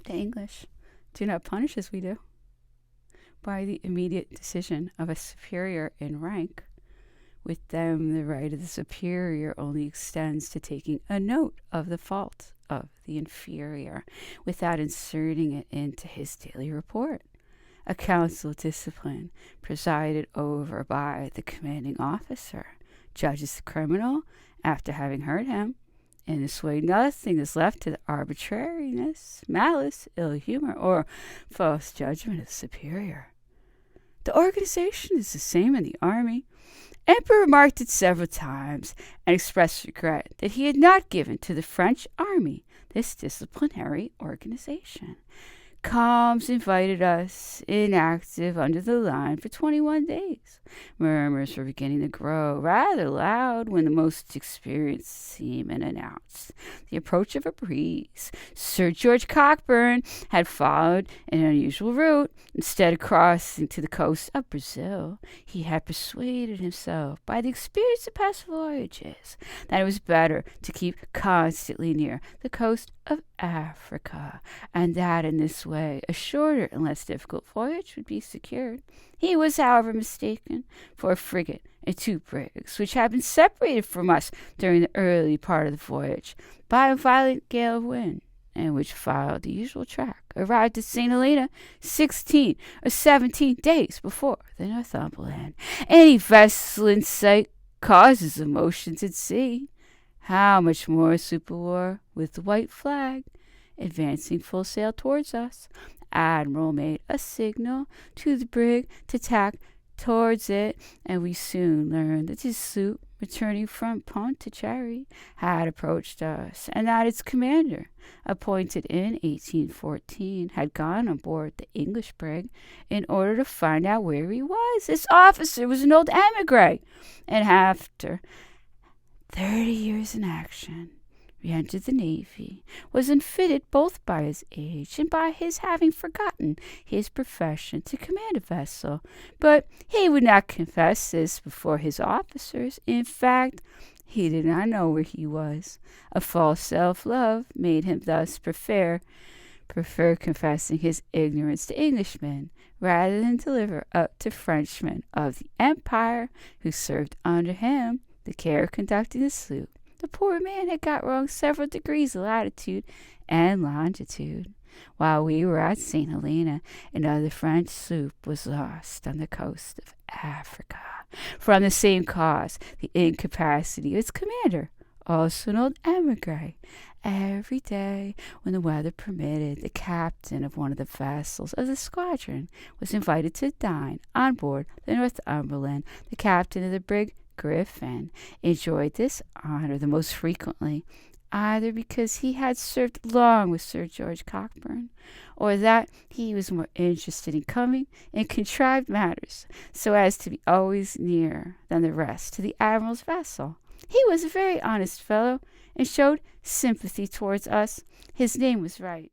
The English do not punish as we do, by the immediate decision of a superior in rank. With them, the right of the superior only extends to taking a note of the fault of the inferior without inserting it into his daily report. A council of discipline, presided over by the commanding officer, judges the criminal after having heard him. In this way, nothing is left to the arbitrariness, malice, ill humor, or false judgment of the superior. The organization is the same in the army. Emperor remarked it several times and expressed regret that he had not given to the French army this disciplinary organization. Calms invited us inactive under the line for 21 days. Murmurs were beginning to grow rather loud when the most experienced seaman announced the approach of a breeze. Sir George Cockburn had followed an unusual route. Instead of crossing to the coast of Brazil, he had persuaded himself by the experience of past voyages that it was better to keep constantly near the coast of Africa, and that in this way a shorter and less difficult voyage would be secured. He was, however, mistaken, for a frigate and 2 brigs, which had been separated from us during the early part of the voyage by a violent gale of wind, and which followed the usual track, arrived at St. Helena 16 or 17 days before the Northumberland. Any vessel in sight causes emotions at sea. How much more a sloop of war with the white flag advancing full sail towards us. Admiral made a signal to the brig to tack towards it, and we soon learned that his sloop, returning from Pondicherry, had approached us, and that its commander, appointed in 1814, had gone on board the English brig in order to find out where he was. This officer was an old emigre, and after 30 years in action, re-entered the Navy, was unfitted both by his age and by his having forgotten his profession to command a vessel. But he would not confess this before his officers. In fact, he did not know where he was. A false self-love made him thus prefer confessing his ignorance to Englishmen rather than deliver up to Frenchmen of the Empire who served under him the care of conducting the sloop. The poor man had got wrong several degrees of latitude and longitude. While we were at St. Helena, another French sloop was lost on the coast of Africa, from the same cause, the incapacity of its commander, also an old emigre. Every day, when the weather permitted, the captain of one of the vessels of the squadron was invited to dine on board the Northumberland. The captain of the brig Griffin enjoyed this honor the most frequently, either because he had served long with Sir George Cockburn, or that he was more interested in coming and contrived matters so as to be always nearer than the rest to the admiral's vessel. He was a very honest fellow, and showed sympathy towards us. His name was Wright.